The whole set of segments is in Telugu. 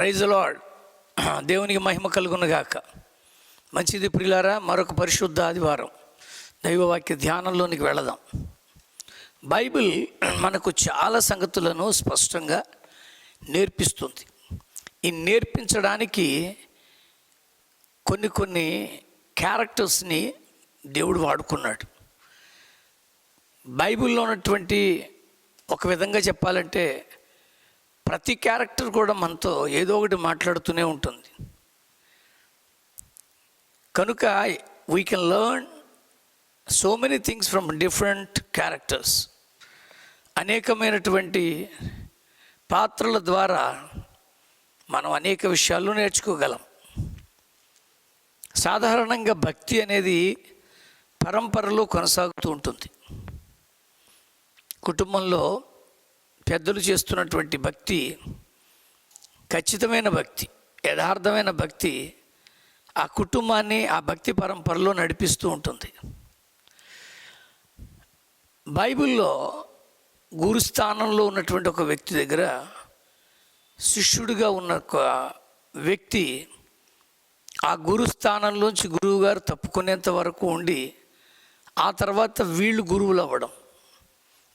Praise the lord. దేవునికి మహిమ కలుగునుగాక. మంచిది ప్రియులారా, మరొక పరిశుద్ధ ఆదివారం దైవవాక్య ధ్యానంలోనికి వెళదాం. బైబిల్ మనకు చాలా సంగతులను స్పష్టంగా నేర్పిస్తుంది. ఈ నేర్పించడానికి కొన్ని క్యారెక్టర్స్ని దేవుడు వాడుకున్నాడు. బైబిల్లో ఉన్నటువంటి ఒక విధంగా చెప్పాలంటే ప్రతి క్యారెక్టర్ కూడా మనతో ఏదో ఒకటి మాట్లాడుతూనే ఉంటుంది. కనుక we can learn so many things from different characters. అనేకమైనటువంటి పాత్రల ద్వారా మనం అనేక విషయాలు నేర్చుకోగలం. సాధారణంగా భక్తి అనేది పరంపరలో కొనసాగుతూ ఉంటుంది. కుటుంబంలో పెద్దలు చేస్తున్నటువంటి భక్తి ఖచ్చితమైన భక్తి, యథార్థమైన భక్తి ఆ కుటుంబాన్ని ఆ భక్తి పరంపరలో నడిపిస్తూ ఉంటుంది. బైబిల్లో గురుస్థానంలో ఉన్నటువంటి ఒక వ్యక్తి దగ్గర శిష్యుడిగా ఉన్న ఒక వ్యక్తి ఆ గురుస్థానంలోంచి గురువుగారు తప్పుకునేంత వరకు ఉండి ఆ తర్వాత వీళ్ళు గురువులు అవ్వడం,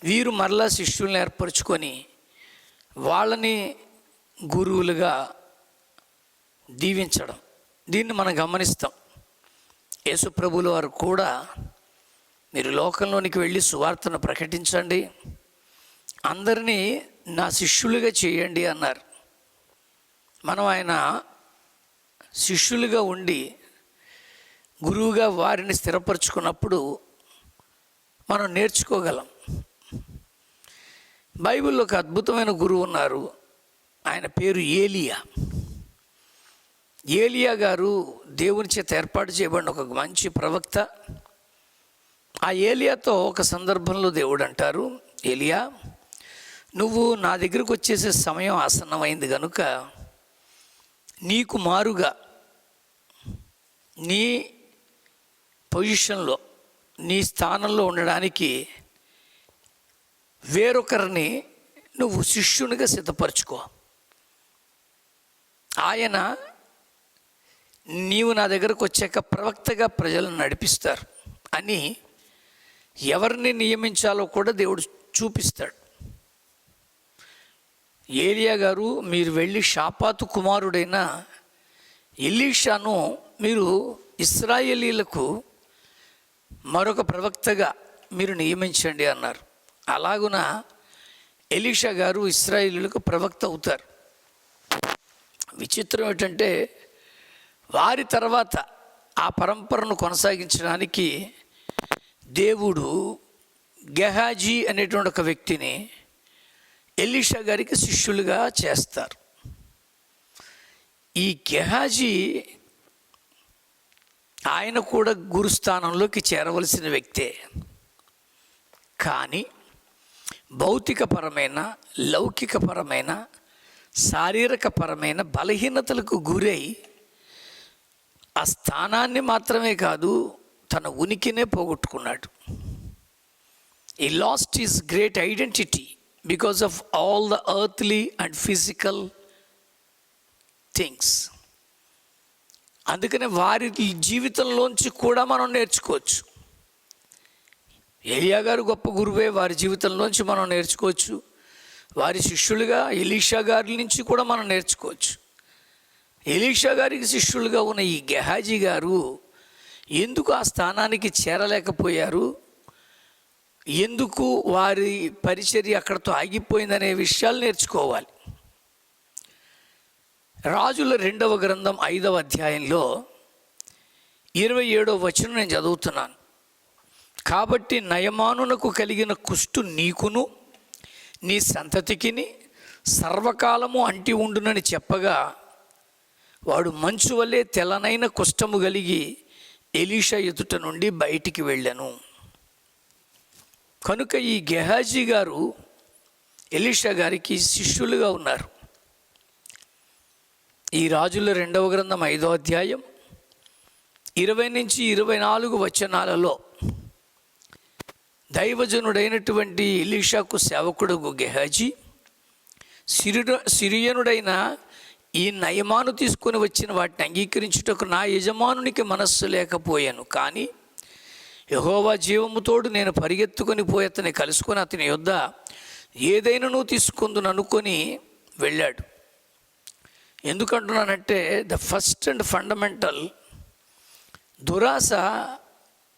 వీరు మరలా శిష్యుల్ని ఏర్పరచుకొని వాళ్ళని గురువులుగా దీవించడం, దీన్ని మనం గమనిస్తాం. యేసు ప్రభువుల వారు కూడా మీరు లోకంలోనికి వెళ్ళి సువార్తను ప్రకటించండి, అందరినీ నా శిష్యులుగా చేయండి అన్నారు. మనం ఆయన శిష్యులుగా ఉండి గురువుగా వారిని స్థిరపరచుకున్నప్పుడు మనం నేర్చుకోగలం. బైబిల్లో ఒక అద్భుతమైన గురువు ఉన్నారు. ఆయన పేరు ఏలియా. ఏలియా గారు దేవుని చేత ఏర్పాటు చేయబడిన ఒక మంచి ప్రవక్త. ఆ ఏలియాతో ఒక సందర్భంలో దేవుడు అంటారు, ఏలియా, నువ్వు నా దగ్గరకు వచ్చేసే సమయం ఆసన్నమైంది కనుక నీకు మారుగా నీ పొజిషన్లో నీ స్థానంలో ఉండడానికి వేరొకరిని నువ్వు శిష్యునిగా సిద్ధపరచుకో. ఆయన నీవు నా దగ్గరకు వచ్చాక ప్రవక్తగా ప్రజలను నడిపిస్తారు అని ఎవరిని నియమించాలో కూడా దేవుడు చూపిస్తాడు. ఏలియా గారు, మీరు వెళ్ళి షాపాతు కుమారుడైన ఎలీషాను మీరు ఇశ్రాయేలీలకు మరొక ప్రవక్తగా మీరు నియమించండి అన్నారు. అలాగున ఎలీషా గారు ఇశ్రాయేలీయులకు ప్రవక్త అవుతారు. విచిత్రం ఏంటంటే వారి తర్వాత ఆ పరంపరను కొనసాగించడానికి దేవుడు గెహాజీ అనేటువంటి ఒక వ్యక్తిని ఎలీషా గారికి శిష్యులుగా చేస్తారు. ఈ గెహాజీ ఆయన కూడా గురుస్థానంలోకి చేరవలసిన వ్యక్తే. కానీ భౌతికపరమైన, లౌకికపరమైన, శారీరకపరమైన బలహీనతలకు గురై ఆ స్థానాన్ని మాత్రమే కాదు తన ఉనికినే పోగొట్టుకున్నాడు. ఈ last is great identity because of all the earthly and physical things. అందుకనే వారి జీవితంలోంచి కూడా మనం నేర్చుకోవచ్చు. ఏలియా గారు గొప్ప గురువే, వారి జీవితంలోంచి మనం నేర్చుకోవచ్చు. వారి శిష్యులుగా ఎలీషా గారి నుంచి కూడా మనం నేర్చుకోవచ్చు. ఎలీషా గారికి శిష్యులుగా ఉన్న ఈ గెహాజీ గారు ఎందుకు ఆ స్థానానికి చేరలేకపోయారు, ఎందుకు వారి పరిచర్య అక్కడితో ఆగిపోయిందనే విషయాలు నేర్చుకోవాలి. రాజుల 2వ గ్రంథం 5వ అధ్యాయంలో 27వ వచనం నేను చదువుతున్నాను. కాబట్టి నయమానునకు కలిగిన కుష్టు నీకును నీ సంతతికిని సర్వకాలము అంటి ఉండునని చెప్పగా వాడు మంచు వలె తెల్లనైన కుష్ఠము కలిగి ఎలీషా ఎదుట నుండి బయటికి వెళ్ళాను. కనుక ఈ గెహాజీ గారు ఎలీషా గారికి శిష్యులుగా ఉన్నారు. ఈ రాజుల 2వ గ్రంథం 5వ అధ్యాయం 20 నుంచి 24 వచనాలలో దైవజనుడైనటువంటి ఎలీషాకు సేవకుడు గెహాజీ, సిరియనుడైన ఈ నయమాను తీసుకొని వచ్చిన వాటిని అంగీకరించుటకు నా యజమానునికి మనస్సు లేకపోయాను. కానీ యెహోవా జీవముతోడు నేను పరిగెత్తుకొని పోయి అతన్ని కలుసుకొని అతని యొద్ద ఏదైనాను తీసుకుందును అనుకొని వెళ్ళాడు. ఎందుకంటున్నానంటే ద ఫస్ట్ అండ్ ఫండమెంటల్ దురాశ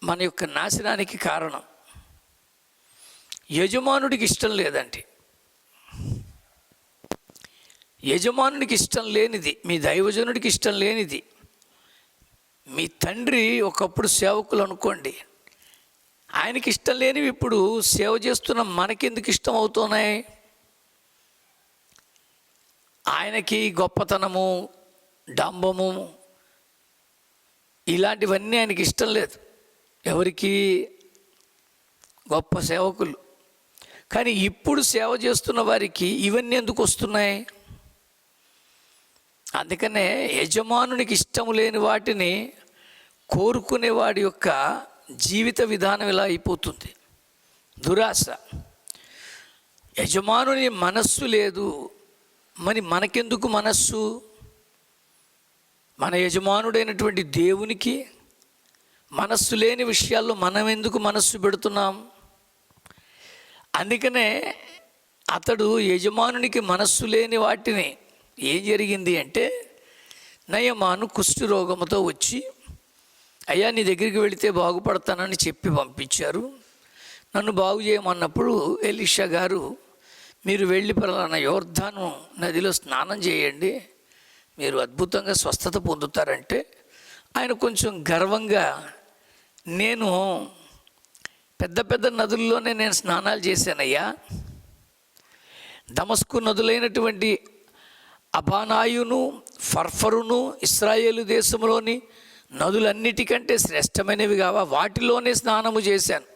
మన యొక్క నాశనానికి కారణం. యజమానుడికి ఇష్టం లేదండి. యజమానునికి ఇష్టం లేనిది, మీ దైవజనుడికి ఇష్టం లేనిది, మీ తండ్రి ఒకప్పుడు సేవకులు అనుకోండి, ఆయనకి ఇష్టం లేనివి ఇప్పుడు సేవ చేస్తున్న మనకెందుకు ఇష్టం అవుతున్నాయి? ఆయనకి గొప్పతనము, డంబము ఇలాంటివన్నీ ఆయనకి ఇష్టం లేదు. ఎవరికి? గొప్ప సేవకులు. కానీ ఇప్పుడు సేవ చేస్తున్న వారికి ఇవన్నీ ఎందుకు వస్తున్నాయి? అందుకనే యజమానునికి ఇష్టం లేని వాటిని కోరుకునేవాడి యొక్క జీవిత విధానం ఇలా అయిపోతుంది. దురాశ. యజమానుని మనస్సు లేదు, మరి మనకెందుకు మనస్సు? మన యజమానుడైనటువంటి దేవునికి మనస్సు లేని విషయాల్లో మనం ఎందుకు మనస్సు పెడుతున్నాం? అందుకనే అతడు యజమానునికి మనస్సు లేని వాటిని ఏం జరిగింది అంటే, నయమాను కుష్టు రోగముతో వచ్చి, అయ్యా నీ దగ్గరికి వెళితే బాగుపడతానని చెప్పి పంపించారు. నన్ను బాగు చేయమన్నప్పుడు ఎలీషా గారు, మీరు వెళ్ళి పలానా యోర్దాను నదిలో స్నానం చేయండి, మీరు అద్భుతంగా స్వస్థత పొందుతారంటే, ఆయన కొంచెం గర్వంగా, నేను పెద్ద పెద్ద నదుల్లోనే నేను స్నానాలు చేశానయ్యా, దమస్కు నదులైనటువంటి అబానాయును, ఫర్ఫరును ఇశ్రాయేలు దేశంలోని నదులన్నిటికంటే శ్రేష్టమైనవి కావా, వాటిలోనే స్నానము చేశాను,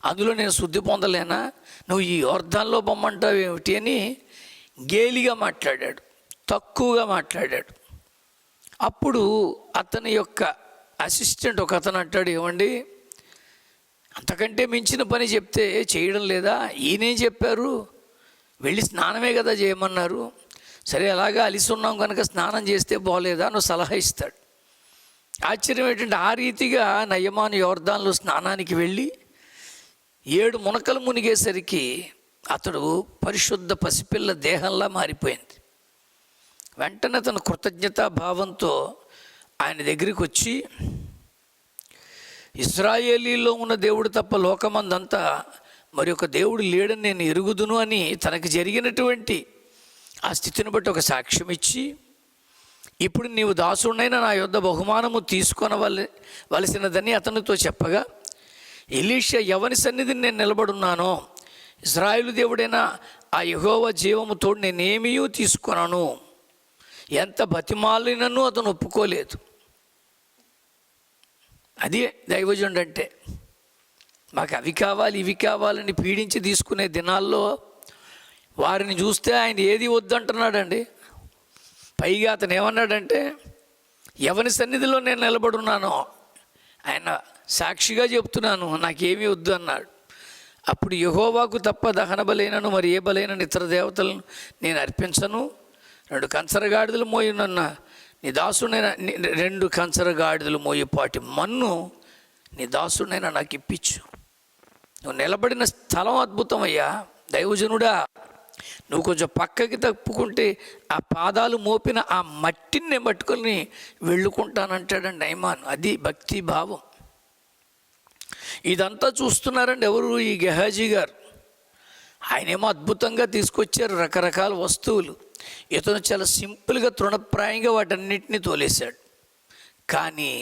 అందులో నేను శుద్ధి పొందలేనా? నువ్వు ఈ యోర్దాన్లో పొమ్మంటావు ఏమిటి అని గేలిగా మాట్లాడాడు, తక్కువగా మాట్లాడాడు. అప్పుడు అతని యొక్క అసిస్టెంట్ ఒక అతను అంటాడు, ఏమండి అంతకంటే మించిన పని చెప్తే చేయడం లేదా? ఈయనేం చెప్పారు, వెళ్ళి స్నానమే కదా చేయమన్నారు. సరే అలాగా అలిసి ఉన్నాం కనుక స్నానం చేస్తే బాగోలేదా నువ్వు సలహా ఇస్తాడు. ఆశ్చర్యం ఏంటంటే, ఆ రీతిగా నయమాను యోర్దాన్లో స్నానానికి వెళ్ళి 7 మునకలు మునిగేసరికి అతడు పరిశుద్ధ పసిపిల్ల దేహంలా మారిపోయింది. వెంటనే అతను కృతజ్ఞతా భావంతో ఆయన దగ్గరికి వచ్చి, ఇశ్రాయేలీలో ఉన్న దేవుడు తప్ప లోకమందంతా మరి ఒక దేవుడు లేడని నేను ఎరుగుదును అని తనకు జరిగినటువంటి ఆ స్థితిని బట్టి ఒక సాక్ష్యం ఇచ్చి, ఇప్పుడు నీవు దాసుడైన నా యొద్ద బహుమానము తీసుకొనవలసినదని అతనితో చెప్పగా, ఎలీషా ఎవరి సన్నిధిని నేను నిలబడున్నానో ఇశ్రాయేలు దేవుడైన ఆ యెహోవా జీవముతో నేనేమీ తీసుకొనను, ఎంత బతిమాలినను అతను ఒప్పుకోలేదు. అది దైవజనుడు అంటే. మాకు అవి కావాలి ఇవి కావాలని పీడించి తీసుకునే దినాల్లో వారిని చూస్తే ఆయన ఏది వద్దంటున్నాడండి. పైగా అతను ఏమన్నాడంటే, ఎవరి సన్నిధిలో నేను నిలబడున్నానో ఆయన సాక్షిగా చెప్తున్నాను, నాకేమీ వద్దు అన్నాడు. అప్పుడు యెహోవాకు తప్ప దహన బలైనను మరి ఏ బలైనను ఇతర దేవతలను నేను అర్పించను, 2 కంచరగాడిదలు మోయనున్న నీ దాసుడైన 2 కంచరగాడిదలు మోయేపాటి మన్ను నీ దాసుడైనా నాకు ఇప్పించు. నువ్వు నిలబడిన స్థలం అద్భుతమయ్యా దైవజనుడా, నువ్వు కొంచెం పక్కకి తప్పుకుంటే ఆ పాదాలు మోపిన ఆ మట్టిని నేను పట్టుకొని వెళ్ళుకుంటానంటాడండి నయమాను. అది భక్తి భావం. ఇదంతా చూస్తున్నారండి ఎవరు? ఈ గెహాజీ గారు. ఆయనేమో అద్భుతంగా తీసుకొచ్చారు రకరకాల వస్తువులు. ఇతను చాలా సింపుల్గా తృణప్రాయంగా వాటన్నిటినీ తోలేశాడు. కానీ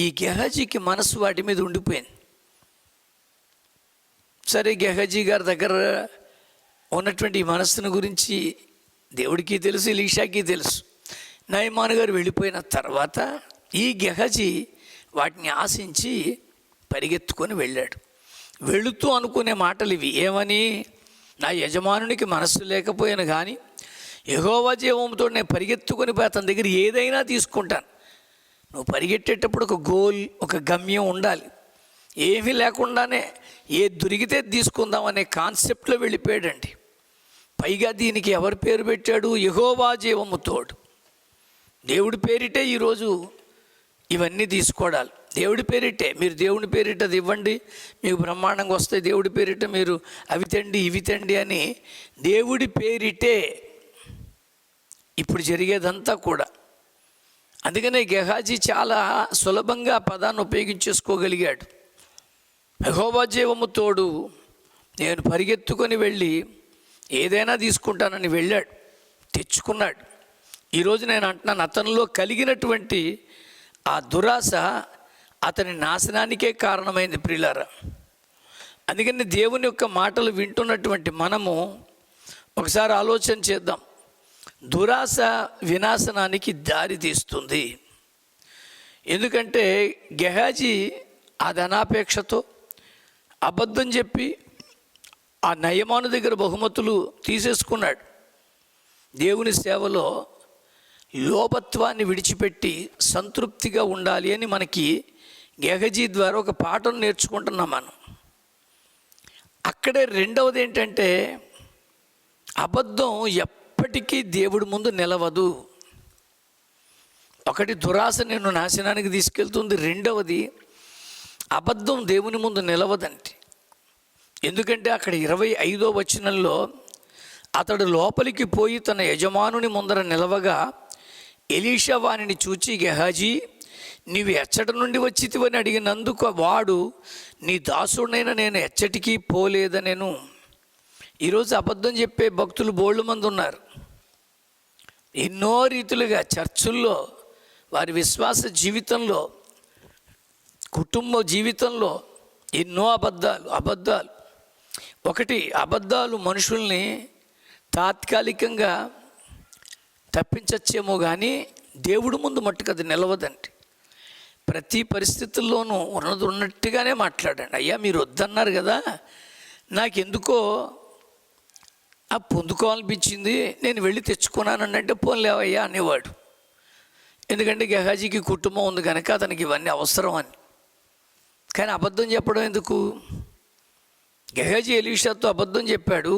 ఈ గెహాజీకి మనసు వాటి మీద ఉండిపోయింది. సరే, గెహాజీ గారి దగ్గర ఉన్నటువంటి ఈ మనస్సును గురించి దేవుడికి తెలుసు, ఎలీషాకి తెలుసు. నయమాను గారు వెళ్ళిపోయిన తర్వాత ఈ గెహాజీ వాటిని ఆశించి పరిగెత్తుకొని వెళ్ళాడు. వెళుతూ అనుకునే మాటలు ఇవి. ఏమని? నా యజమానునికి మనస్సు లేకపోయాను కానీ యెహోవా జీవంతో నేను పరిగెత్తుకొని పోయి అతని దగ్గర ఏదైనా తీసుకుంటాను. నువ్వు పరిగెట్టేటప్పుడు ఒక గోల్, ఒక గమ్యం ఉండాలి. ఏమీ లేకుండానే ఏ దొరికితే తీసుకుందాం అనే కాన్సెప్ట్లో వెళ్ళిపోయాడండి. పైగా దీనికి ఎవరి పేరు పెట్టాడు? యెహోవా జీవము తోడు. దేవుడి పేరిటే ఈరోజు ఇవన్నీ తీసుకోవాలి. దేవుడి పేరిటే మీరు దేవుని పేరిట అది ఇవ్వండి, మీకు బ్రహ్మాండంగా వస్తాయి. దేవుడి పేరిట మీరు అవి తండి ఇవి తండి అని దేవుడి పేరిటే ఇప్పుడు జరిగేదంతా కూడా. అందుకనే గెహాజీ చాలా సులభంగా ఆ పదాన్ని ఉపయోగించేసుకోగలిగాడు. యెహోవా జీవము తోడు, నేను పరిగెత్తుకొని వెళ్ళి ఏదైనా తీసుకుంటానని వెళ్ళాడు, తెచ్చుకున్నాడు. ఈరోజు నేను అంటున్నాను, అతనిలో కలిగినటువంటి ఆ దురాశ అతని నాశనానికే కారణమైంది ప్రియులారా. అందుకని దేవుని యొక్క మాటలు వింటున్నటువంటి మనము ఒకసారి ఆలోచన చేద్దాం. దురాశ వినాశనానికి దారి తీస్తుంది. ఎందుకంటే గెహాజీ ఆ ధనాపేక్షతో అబద్ధం చెప్పి ఆ నయమాను దగ్గర బహుమతులు తీసేసుకున్నాడు. దేవుని సేవలో లోభత్వాన్ని విడిచిపెట్టి సంతృప్తిగా ఉండాలి అని మనకి గెహాజీ ద్వారా ఒక పాఠం నేర్చుకుంటున్నాం మనం. అక్కడే రెండవది ఏంటంటే, అబద్ధం ఎప్పటికీ దేవుడి ముందు నిలవదు. ఒకటి, దురాశ నిన్ను నాశనానికి తీసుకెళ్తుంది. రెండవది, అబద్ధం దేవుని ముందు నిలవదండి. ఎందుకంటే అక్కడ 25వ వచనంలో అతడు లోపలికి పోయి తన యజమానుని ముందర నిలవగా ఎలీషా వానిని చూచి, గెహాజీ, నీవు ఎచ్చటి నుండి వచ్చితివని అడిగినందుకు వాడు, నీ దాసుడైన నేను ఎచ్చటికి పోలేదనెను. ఈరోజు అబద్ధం చెప్పే భక్తులు బోళ్ళు మంది ఉన్నారు. ఎన్నో రీతులుగా చర్చుల్లో, వారి విశ్వాస జీవితంలో, కుటుంబ జీవితంలో ఎన్నో అబద్ధాలు. ఒకటి, అబద్ధాలు మనుషుల్ని తాత్కాలికంగా తప్పించచ్చేమో కానీ దేవుడి ముందు మట్టుకు అది నిలవదండి. ప్రతి పరిస్థితుల్లోనూ ఉన్నది ఉన్నట్టుగానే మాట్లాడండి. అయ్యా మీరు వద్దన్నారు కదా, నాకెందుకో పొందుకోవాలనిపించింది, నేను వెళ్ళి తెచ్చుకున్నానండి అంటే, పోన్లేవయ్యా అనేవాడు. ఎందుకంటే గెహాజీకి కుటుంబం ఉంది కనుక అతనికి ఇవన్నీ అవసరం అని. కానీ అబద్ధం చెప్పడం ఎందుకు? గెహాజీ ఎలీషాతో అబద్ధం చెప్పాడు,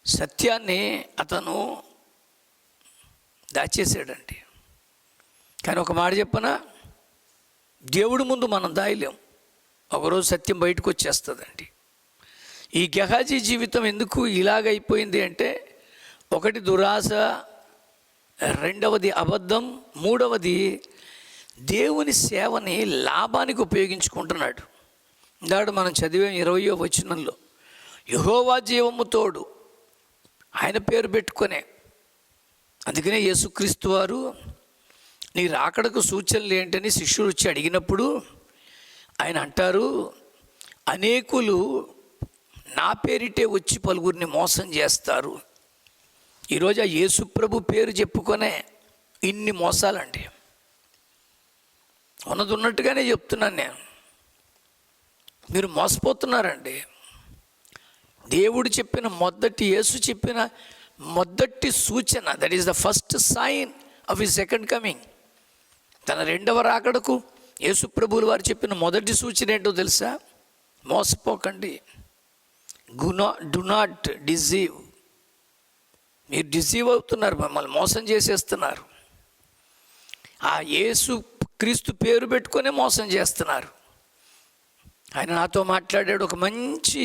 సత్యాన్ని అతను దాచేసాడండి. కానీ ఒక మాట చెప్పనా, దేవుడి ముందు మనం దాయలేం. ఒకరోజు సత్యం బయటకు వచ్చేస్తుందండి. ఈ గెహాజీ జీవితం ఎందుకు ఇలాగైపోయింది అంటే, ఒకటి దురాశ, రెండవది అబద్ధం, మూడవది దేవుని సేవని లాభానికి ఉపయోగించుకుంటున్నాడు. దాడు మనం చదివే 20వ వచనంలో, యెహోవా జీవము తోడు, ఆయన పేరు పెట్టుకునే. అందుకనే యేసుక్రీస్తు వారు నీ రాకడకు సూచనలు ఏంటని శిష్యులు వచ్చి అడిగినప్పుడు ఆయన అంటారు, అనేకులు నా పేరిటే వచ్చి పలువురిని మోసం చేస్తారు. ఈరోజు ఆ యేసుప్రభు పేరు చెప్పుకొనే ఇన్ని మోసాలండి. ఉన్నది ఉన్నట్టుగానే చెప్తున్నాను నేను, మీరు మోసపోతున్నారండి. దేవుడు చెప్పిన యేసు చెప్పిన మొదటి సూచన, that is the first sign of his second coming. తన రెండవ రాకడకు యేసు ప్రభువులు వారు చెప్పిన మొదటి సూచన ఏంటో తెలుసా? మోసపోకండి. Do not deceive. మీరు డిసీవ్ అవుతున్నారు, మిమ్మల్ని మోసం చేసేస్తున్నారు. ఆ యేసు క్రీస్తు పేరు పెట్టుకునే మోసం చేస్తున్నారు. ఆయన నాతో మాట్లాడాడు. ఒక మంచి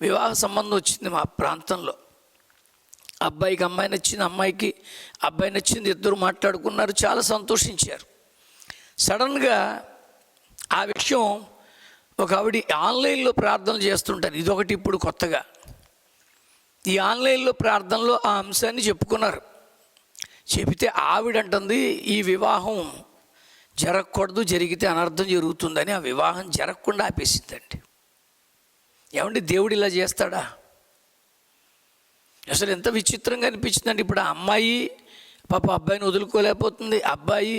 వివాహ సంబంధం వచ్చింది మా ప్రాంతంలో. అబ్బాయికి అమ్మాయి నచ్చింది, అమ్మాయికి అబ్బాయి నచ్చింది. ఇద్దరు మాట్లాడుకున్నారు, చాలా సంతోషించారు. సడన్గా ఆ విషయం ఒక ఆవిడ ఆన్లైన్లో ప్రార్థనలు చేస్తుంటారు. ఇదొకటి ఇప్పుడు కొత్తగా. ఈ ఆన్లైన్లో ప్రార్థనలో ఆ అంశాన్ని చెప్పుకున్నారు. చెబితే ఆవిడంటుంది, ఈ వివాహం జరగకూడదు, జరిగితే అనర్థం జరుగుతుందని ఆ వివాహం జరగకుండా ఆపేసిందండి. ఏమండి, దేవుడు ఇలా చేస్తాడా? అసలు ఎంత విచిత్రంగా అనిపించిందండి. ఇప్పుడు ఆ అమ్మాయి పాప అబ్బాయిని వదులుకోలేకపోతుంది, అబ్బాయి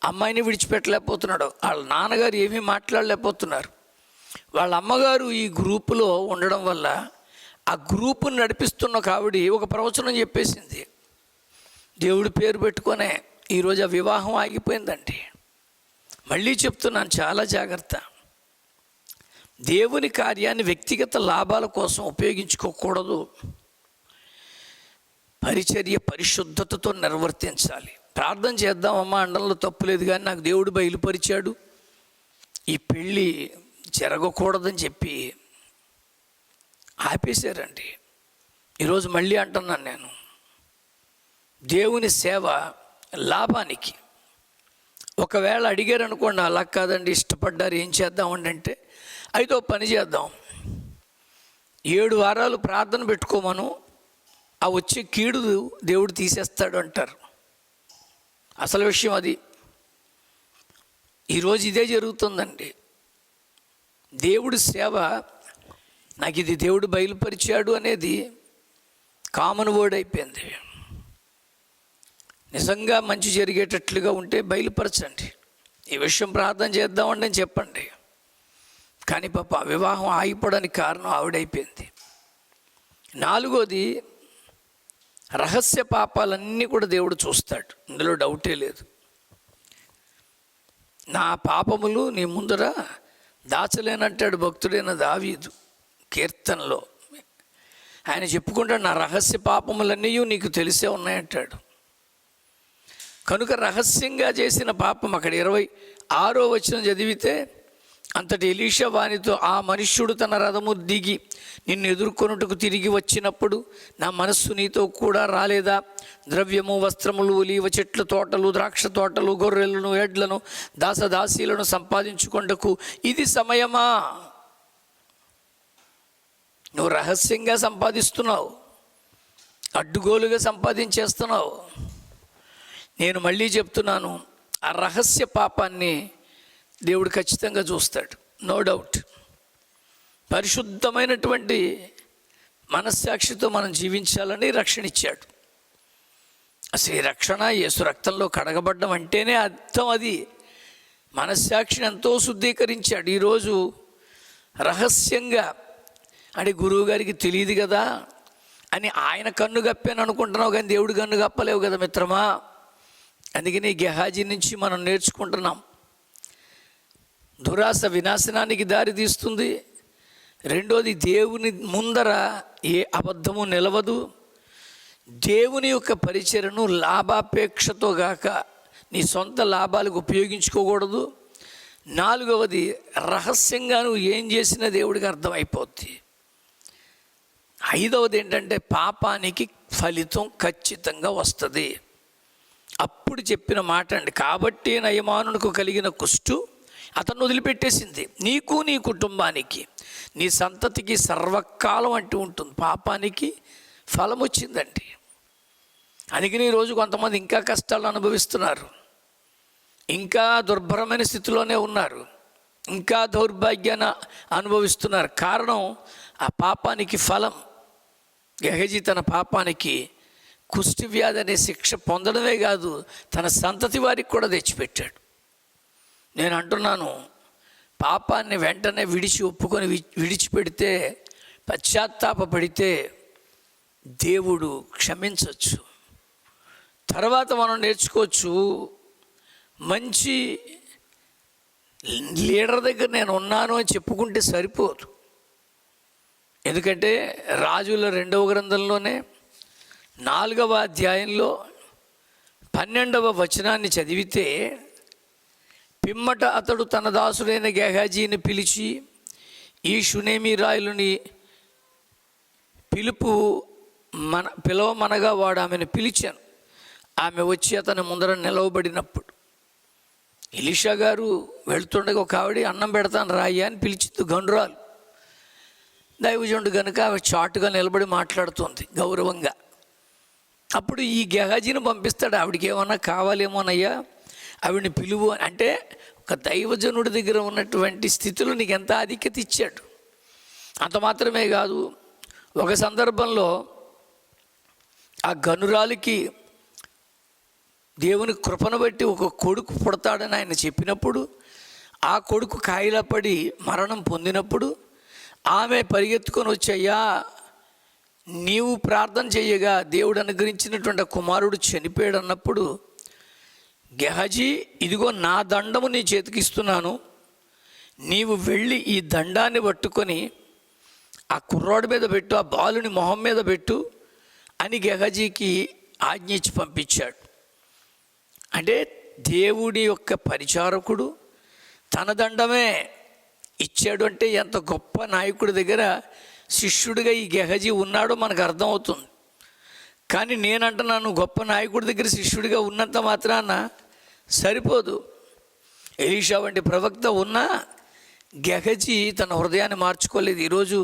అమ్మాయిని విడిచిపెట్టలేకపోతున్నాడు, వాళ్ళ నాన్నగారు ఏమీ మాట్లాడలేకపోతున్నారు. వాళ్ళ అమ్మగారు ఈ గ్రూపులో ఉండడం వల్ల ఆ గ్రూపుని నడిపిస్తున్న ఒక ఆవిడ ఒక ప్రవచనం చెప్పేసింది. దేవుడి పేరు పెట్టుకొనే ఈరోజు ఆ వివాహం ఆగిపోయిందండి. మళ్ళీ చెప్తున్నాను, చాలా జాగ్రత్త. దేవుని కార్యాన్ని వ్యక్తిగత లాభాల కోసం ఉపయోగించుకోకూడదు. పరిచర్య పరిశుద్ధతతో నిర్వర్తించాలి. ప్రార్థన చేద్దామమ్మా అండంలో తప్పులేదు, కానీ నాకు దేవుడు బయలుపరిచాడు ఈ పెళ్ళి జరగకూడదని చెప్పి ఆపేశారండి. ఈరోజు మళ్ళీ అంటున్నాను, నేను దేవుని సేవ లాభానికి. ఒకవేళ అడిగారు అనుకోండి, అలా కాదండి ఇష్టపడ్డారు ఏం చేద్దామండి అంటే, అయితే ఓ పని చేద్దాం, 7 వారాలు ప్రార్థన పెట్టుకోమను, ఆ వచ్చే కీడు దేవుడు తీసేస్తాడు అంటారు. అసలు విషయం అది. ఈరోజు ఇదే జరుగుతుందండి. దేవుడి సేవ, నాకు ఇది దేవుడు బయలుపరిచాడు అనేది కామన్ వర్డ్ అయిపోయింది. నిజంగా మంచి జరిగేటట్లుగా ఉంటే బయలుపరచండి, ఈ విషయం ప్రార్థన చేద్దామండి అని చెప్పండి. కానీ పాప వివాహం ఆగిపోవడానికి కారణం ఆవిడైపోయింది. 4వది, రహస్య పాపాలన్నీ కూడా దేవుడు చూస్తాడు, ఇందులో డౌటే లేదు. నా పాపములు నీ ముందర దాచలేనంటాడు భక్తుడైన దావీదు కీర్తనలో. ఆయన చెప్పుకుంటాడు, నా రహస్య పాపములన్నీ నీకు తెలిసే ఉన్నాయంటాడు. కనుక రహస్యంగా చేసిన పాపం, అక్కడ 26వ వచనం చదివితే, అంతటి ఎలీషా వానితో, ఆ మనుష్యుడు తన రథము దిగి నిన్ను ఎదుర్కొనుటకు తిరిగి వచ్చినప్పుడు నా మనస్సు నీతో కూడా రాలేదా? ద్రవ్యము, వస్త్రములు, ఒలీవ చెట్ల తోటలు, ద్రాక్ష తోటలు, గొర్రెలను, ఎడ్లను, దాసదాసీలను సంపాదించుకొండకు ఇది సమయమా? నువ్వు రహస్యంగా సంపాదిస్తున్నావు, అడ్డుగోలుగా సంపాదించేస్తున్నావు. నేను మళ్ళీ చెప్తున్నాను, ఆ రహస్య పాపాన్ని దేవుడు ఖచ్చితంగా చూస్తాడు, నో డౌట్. పరిశుద్ధమైనటువంటి మనస్సాక్షితో మనం జీవించాలని రక్షణ ఇచ్చాడు. అసలు ఈ రక్షణ యేసు రక్తంలో కడగబడ్డం అంటేనే అర్థం అది. మనస్సాక్షిని ఎంతో శుద్ధీకరించాడు. ఈరోజు రహస్యంగా, అంటే గురువు గారికి తెలియదు కదా అని ఆయన కన్ను కప్పాను అనుకుంటున్నావు, కానీ దేవుడు కన్ను కప్పలేవు కదా మిత్రమా. అందుకని గెహాజీ నుంచి మనం నేర్చుకుంటున్నాం. దురాశ వినాశనానికి దారి తీస్తుంది. 2వది, దేవుని ముందర ఏ అబద్ధము నిలవదు. దేవుని యొక్క పరిచర్యను లాభాపేక్షతో గాక నీ సొంత లాభాలకు ఉపయోగించుకోకూడదు. 4వది, రహస్యంగా నువ్వు ఏం చేసినా దేవుడికి అర్థమైపోద్ది. 5వది ఏంటంటే, పాపానికి ఫలితం ఖచ్చితంగా వస్తుంది. అప్పుడు చెప్పిన మాట అండి, కాబట్టి నయమానునకు కలిగిన కుష్టు అతను వదిలిపెట్టేసింది, నీకు నీ కుటుంబానికి నీ సంతతికి సర్వకాలం అంటూ ఉంటుంది. పాపానికి ఫలం వచ్చిందండి. అందుకని ఈరోజు కొంతమంది ఇంకా కష్టాలు అనుభవిస్తున్నారు, ఇంకా దుర్భరమైన స్థితిలోనే ఉన్నారు, ఇంకా దౌర్భాగ్యాన్ని అనుభవిస్తున్నారు. కారణం ఆ పాపానికి ఫలం. గెహజీ తన పాపానికి కుష్టి వ్యాధి అనే శిక్ష పొందడమే కాదు, తన సంతతి వారికి కూడా తెచ్చిపెట్టాడు. నేను అంటున్నాను, పాపాన్ని వెంటనే ఒప్పుకొని విడిచిపెడితే, పశ్చాత్తాపడితే దేవుడు క్షమించవచ్చు. తర్వాత మనం నేర్చుకోవచ్చు, మంచి లీడర్ దగ్గర నేను ఉన్నాను అని చెప్పుకుంటే సరిపోదు. ఎందుకంటే రాజుల 2వ గ్రంథంలోనే 4వ అధ్యాయంలో 12వ వచనాన్ని చదివితే, పిమ్మట అతడు తన దాసుడైన గెహాజీని పిలిచి, ఈ షునేమీ రాయలుని పిలవమనగా వాడు ఆమెను పిలిచాను. ఆమె వచ్చి అతని ముందర నిలవబడినప్పుడు, ఎలీషా గారు వెళ్తుండగా ఒక ఆవిడ, అన్నం పెడతాను రాయ్యా అని పిలిచింది, గండ్రాలు. దైవజనుడు కనుక ఆవిడ చాటుగా నిలబడి మాట్లాడుతుంది గౌరవంగా. అప్పుడు ఈ గెహాజీని పంపిస్తాడు, ఆవిడకి ఏమన్నా కావాలేమోనయ్యా, ఆవిడని పిలువు అంటే, ఒక దైవజనుడి దగ్గర ఉన్నటువంటి స్థితిలో నీకు ఎంత ఆధిక్యత ఇచ్చాడు. అంత మాత్రమే కాదు, ఒక సందర్భంలో ఆ గనురాలికి దేవుని కృపను బట్టి ఒక కొడుకు పుడతాడని ఆయన చెప్పినప్పుడు, ఆ కొడుకు కాయిలా పడి మరణం పొందినప్పుడు ఆమె పరిగెత్తుకొని వచ్చయ్యా, నీవు ప్రార్థన చేయగా దేవుడు అనుగ్రహించినటువంటి కుమారుడు చనిపోయాడు అన్నప్పుడు, గెహాజీ ఇదిగో నా దండము నీ చేతికి ఇస్తున్నాను, నీవు వెళ్ళి ఈ దండాన్ని పట్టుకొని ఆ కుర్రాడి మీద పెట్టు, ఆ బాలుని మొహం మీద పెట్టు, అని గెహజీకి ఆజ్ఞ ఇచ్చి పంపించాడు. అంటే దేవుడి యొక్క పరిచారకుడు తన దండమే ఇచ్చాడు అంటే ఎంత గొప్ప నాయకుడి దగ్గర శిష్యుడిగా ఈ గెహజీ ఉన్నాడో మనకు అర్థమవుతుంది. కానీ నేనంటున్నాను, గొప్ప నాయకుడి దగ్గర శిష్యుడిగా ఉన్నంత మాత్రాన సరిపోదు. ఎలీషా వంటి ప్రవక్త ఉన్నా గెహజీ తన హృదయాన్ని మార్చుకోలేదు. ఈరోజు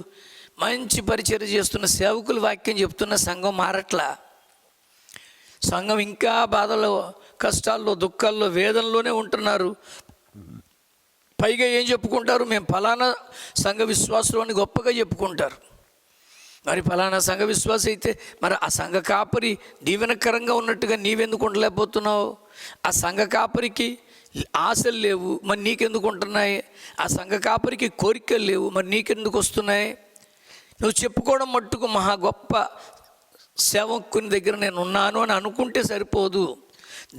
మంచి పరిచర్య చేస్తున్న సేవకులు వాక్యం చెప్తున్న సంఘం మారట్లా. సంఘం ఇంకా బాధలో, కష్టాల్లో, దుఃఖాల్లో, వేదనలోనే ఉంటున్నారు. పైగా ఏం చెప్పుకుంటారు, మేము ఫలానా సంఘ విశ్వాసులు అని గొప్పగా చెప్పుకుంటారు. మరి ఫలానా సంఘ విశ్వాసం అయితే మరి ఆ సంఘ కాపరి దీవెనకరంగా ఉన్నట్టుగా నీవెందుకు ఉండలేకపోతున్నావు? ఆ సంఘ కాపరికి ఆశలు లేవు, మరి నీకెందుకు ఉంటున్నాయి? ఆ సంఘ కాపరికి కోరికలు లేవు, మరి నీకెందుకు వస్తున్నాయి? నువ్వు చెప్పుకోవడం మట్టుకు మహా గొప్ప సేవకుని దగ్గర నేను ఉన్నాను అని అనుకుంటే సరిపోదు.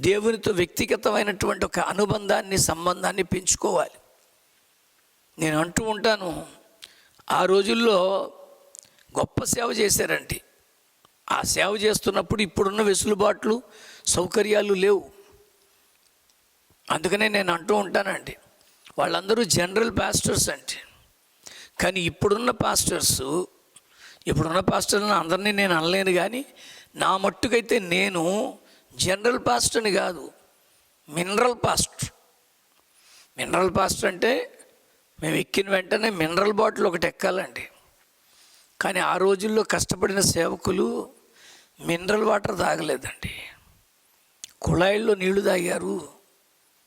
దేవునితో వ్యక్తిగతమైనటువంటి ఒక అనుబంధాన్ని, సంబంధాన్ని పెంచుకోవాలి. నేను అంటూ ఉంటాను, ఆ రోజుల్లో గొప్ప సేవ చేశారండి. ఆ సేవ చేస్తున్నప్పుడు ఇప్పుడున్న వెసులుబాట్లు, సౌకర్యాలు లేవు. అందుకనే నేను అంటూ ఉంటానండి, వాళ్ళందరూ జనరల్ పాస్టర్స్ అంటే. కానీ ఇప్పుడున్న పాస్టర్లను అందరినీ నేను అనలేను. కానీ నా మట్టుకైతే నేను జనరల్ పాస్టర్ని కాదు, మినరల్ పాస్టర్ అంటే మేము ఎక్కిన వెంటనే మినరల్ బాటిల్ ఒకటి ఎక్కాలండి. కానీ ఆ రోజుల్లో కష్టపడిన సేవకులు మినరల్ వాటర్ తాగలేదండి. కుళాయిల్లో నీళ్లు తాగారు,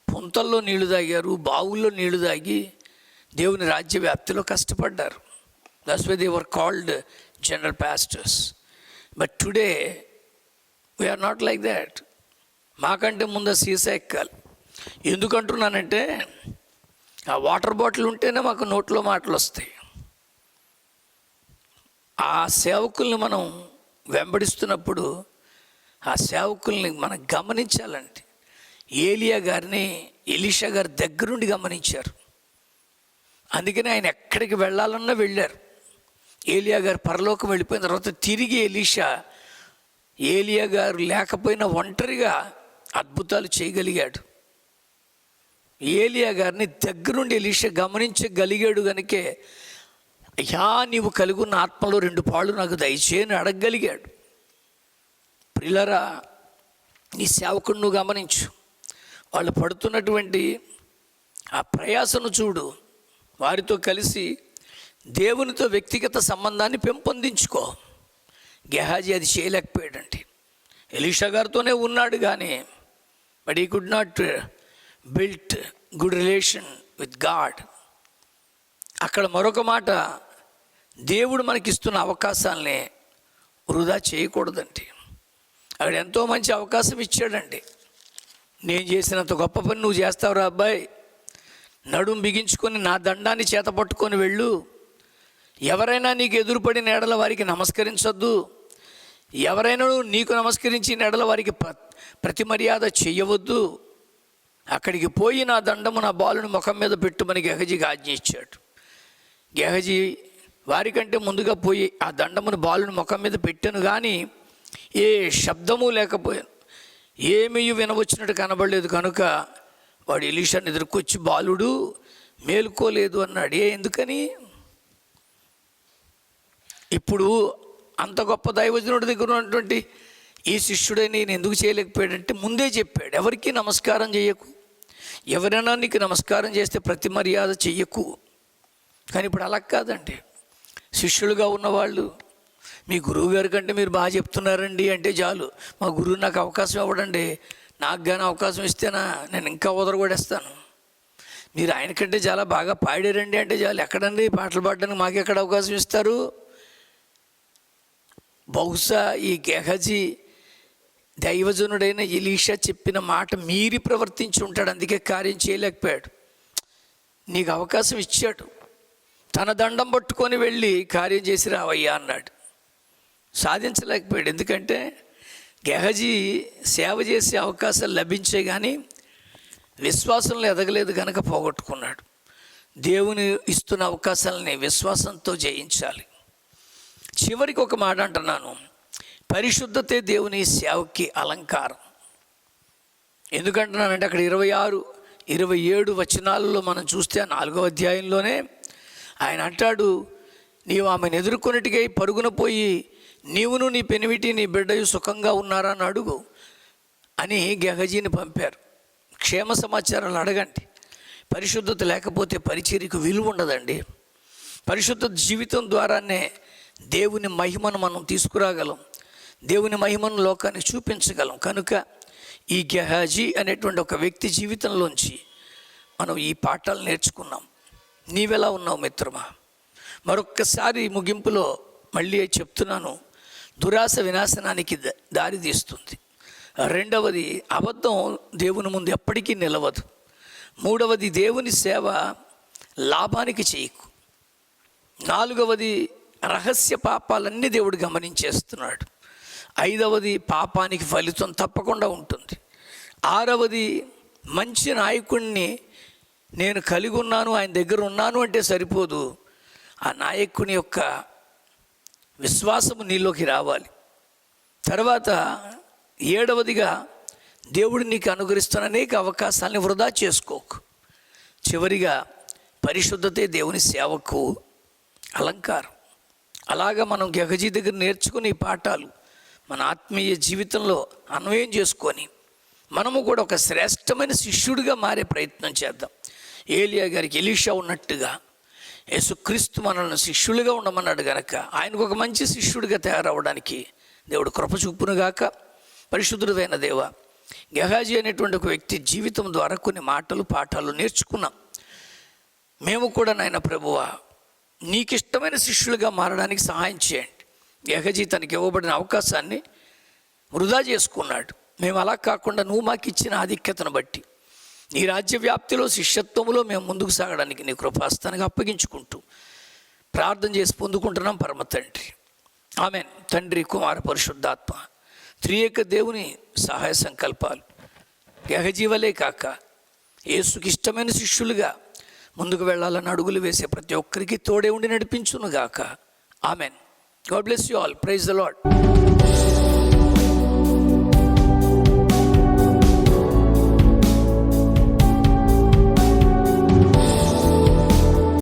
పుంతల్లో నీళ్లు తాగారు, బావుల్లో నీళ్లు తాగి దేవుని రాజ్య వ్యాప్తిలో కష్టపడ్డారు. That's why they were called general pastors. But today we're not like that. మాకంటే ముందు సీసా ఎక్కాలి. ఎందుకంటున్నానంటే ఆ వాటర్ బాటిల్ ఉంటేనే మాకు నోట్లో మాటలు వస్తాయి. ఆ సేవకుల్ని మనం వెంబడిస్తున్నప్పుడు ఆ సేవకుల్ని మనం గమనించాలంటే ఏలియా గారిని ఎలీషా గారి దగ్గరుండి గమనించారు. అందుకని ఆయన ఎక్కడికి వెళ్ళాలన్నా వెళ్ళారు. ఏలియా గారు పరలోకం వెళ్ళిపోయిన తర్వాత తిరిగి ఏలియా గారు లేకపోయినా ఒంటరిగా అద్భుతాలు చేయగలిగాడు. ఏలియా గారిని దగ్గరుండి ఎలీషా గమనించగలిగాడు. కనుకే అయ్యా నీవు కలిగి ఉన్న ఆత్మలో 2 పాళ్ళు నాకు దయచేయని అడగగలిగాడు. ప్రియులారా, నీ సేవకుడు నువ్వు గమనించు. వాళ్ళు పడుతున్నటువంటి ఆ ప్రయాసను చూడు. వారితో కలిసి దేవునితో వ్యక్తిగత సంబంధాన్ని పెంపొందించుకో. గెహాజీ అది చేయలేకపోయాడండి. ఎలీషా గారితోనే ఉన్నాడు కానీ but he could not built good relation with God. అక్కడ మరొక మాట, దేవుడు మనకిస్తున్న అవకాశాలని వృధా చేయకూడదండి. అక్కడ ఎంతో మంచి అవకాశం ఇచ్చాడండి. నేను చేసినంత గొప్ప పని నువ్వు చేస్తావురా అబ్బాయి, నడుం బిగించుకొని నా దండాన్ని చేత పట్టుకొని వెళ్ళు. ఎవరైనా నీకు ఎదురుపడిన ఎడల వారికి నమస్కరించొద్దు. ఎవరైనా నీకు నమస్కరించిన ఎడల వారికి ప్రతి మర్యాద చెయ్యవద్దు. అక్కడికి పోయి నా దండము నా బాలుని ముఖం మీద పెట్టుమని గెహజీకి ఆజ్ఞ ఇచ్చాడు. గెహజీ వారికంటే ముందుగా పోయి ఆ దండమును బాలుని ముఖం మీద పెట్టాను. కానీ ఏ శబ్దము లేకపోయాను, ఏమీ వినవచ్చినట్టు కనబడలేదు. కనుక వాడు ఎలీషాని ఎదుర్కొచ్చి, బాలుడు మేలుకోలేదు అన్నాడు. ఎందుకని? ఇప్పుడు అంత గొప్ప దైవజనుడి దగ్గర ఉన్నటువంటి ఈ శిష్యుడే నేను ఎందుకు చేయలేకపోయాడంటే ముందే చెప్పాడు, ఎవరికి నమస్కారం చేయకు, ఎవరైనా నీకు నమస్కారం చేస్తే ప్రతి మర్యాద చెయ్యకు. కానీ ఇప్పుడు అలా కాదండి. శిష్యులుగా ఉన్నవాళ్ళు మీ గురువు గారి కంటే మీరు బాగా చెప్తున్నారండి అంటే చాలు, మా గురువు నాకు అవకాశం ఇవ్వడండి, నాకు కానీ అవకాశం ఇస్తేనా నేను ఇంకా వదరగొడేస్తాను. మీరు ఆయన కంటే చాలా బాగా పాడారండి అంటే చాలు, ఎక్కడండి పాటలు పాడడానికి మాకు ఎక్కడ అవకాశం ఇస్తారు? బహుశా ఈ గెహజీ దైవజనుడైన ఎలీషా చెప్పిన మాట మీరి ప్రవర్తించి ఉంటాడు, అందుకే కార్యం చేయలేకపోయాడు. నీకు అవకాశం ఇచ్చాడు, తన దండం పట్టుకొని వెళ్ళి కార్యం చేసి రావయ్యా అన్నాడు. సాధించలేకపోయాడు. ఎందుకంటే గెహజీ సేవ చేసే అవకాశాలు లభించే కానీ విశ్వాసంలో ఎదగలేదు కనుక పోగొట్టుకున్నాడు. దేవుని ఇస్తున్న అవకాశాలని విశ్వాసంతో జయించాలి. చివరికి ఒక మాట అంటున్నాను, పరిశుద్ధతే దేవుని సేవకి అలంకారం. ఎందుకంటున్నానంటే అక్కడ 26, 27 వచనాలలో మనం చూస్తే 4వ అధ్యాయంలోనే ఆయన అంటాడు, నీవు ఆమెను ఎదుర్కొన్నట్టుగా పరుగున పోయి నీవును నీ పెనివిటి నీ బిడ్డయు సుఖంగా ఉన్నారా అని అడుగు అని గెహజీని పంపారు. క్షేమ సమాచారాలు అడగండి. పరిశుద్ధత లేకపోతే పరిచర్యకు విలువ ఉండదండి. పరిశుద్ధ జీవితం ద్వారానే దేవుని మహిమను మనం తీసుకురాగలం, దేవుని మహిమను లోకానికి చూపించగలం. కనుక ఈ గెహాజీ అనేటువంటి ఒక వ్యక్తి జీవితంలోంచి మనం ఈ పాఠాలు నేర్చుకున్నాం. నీవెలా ఉన్నావు మిత్రమా? మరొక్కసారి ముగింపులో మళ్ళీ చెప్తున్నాను, దురాశ వినాశనానికి దారి తీస్తుంది. 2వది, అబద్ధం దేవుని ముందు ఎప్పటికీ నిలవదు. 3వది, దేవుని సేవ లాభానికి చేయకు. 4వది, రహస్య పాపాలన్నీ దేవుడు గమనించేస్తున్నాడు. 5వది, పాపానికి ఫలితం తప్పకుండా ఉంటుంది. 6వది, మంచి నాయకుడిని నేను కలిగి ఉన్నాను, ఆయన దగ్గర ఉన్నాను అంటే సరిపోదు, ఆ నాయకుని యొక్క విశ్వాసము నీలోకి రావాలి. తర్వాత 7వదిగా, దేవుడు నీకు అనుగ్రహిస్తున్న అనేక అవకాశాలని వృధా చేసుకోకు. చివరిగా, పరిశుద్ధతే దేవుని సేవకు అలంకారం. అలాగా మనం గెహజీ దగ్గర నేర్చుకుని పాఠాలు మన ఆత్మీయ జీవితంలో అన్వయం చేసుకొని మనము కూడా ఒక శ్రేష్టమైన శిష్యుడిగా మారే ప్రయత్నం చేద్దాం. ఏలియా గారికి ఎలీషా ఉన్నట్టుగా యేసుక్రీస్తు మనల్ని శిష్యులుగా ఉండమన్నాడు గనక ఆయనకు ఒక మంచి శిష్యుడిగా తయారవడానికి దేవుడు కృప చూపునుగాక. పరిశుద్ధుడైన దేవ, గెహాజీ అనేటువంటి ఒక వ్యక్తి జీవితం ద్వారా కొన్ని మాటలు పాఠాలు నేర్చుకున్నాం. మేము కూడా నాయన ప్రభువా, నీకు ఇష్టమైన శిష్యులుగా మారడానికి సహాయం చేయండి. గెహాజీ తనకి ఇవ్వబడిన అవకాశాన్ని వృధా చేసుకున్నాడు. మేము అలా కాకుండా నువ్వు మాకు ఇచ్చిన ఆధిక్యతను బట్టి నీ రాజ్య వ్యాప్తిలో శిష్యత్వంలో మేము ముందుకు సాగడానికి నీ కృపాస్తానికి అప్పగించుకుంటూ ప్రార్థన చేసి పొందుకుంటున్నాం పరమ తండ్రి. ఆమెన్. తండ్రి, కుమార, పరిశుద్ధాత్మ త్రియేక దేవుని సహాయ సంకల్పాలు గెహజీ వలే కాక యేసుకి ఇష్టమైన శిష్యులుగా ముందుకు వెళ్ళాలని అడుగులు వేసే ప్రతి ఒక్కరికి తోడే ఉండి నడిపించును గాక. Amen. God bless you all. Praise the lord.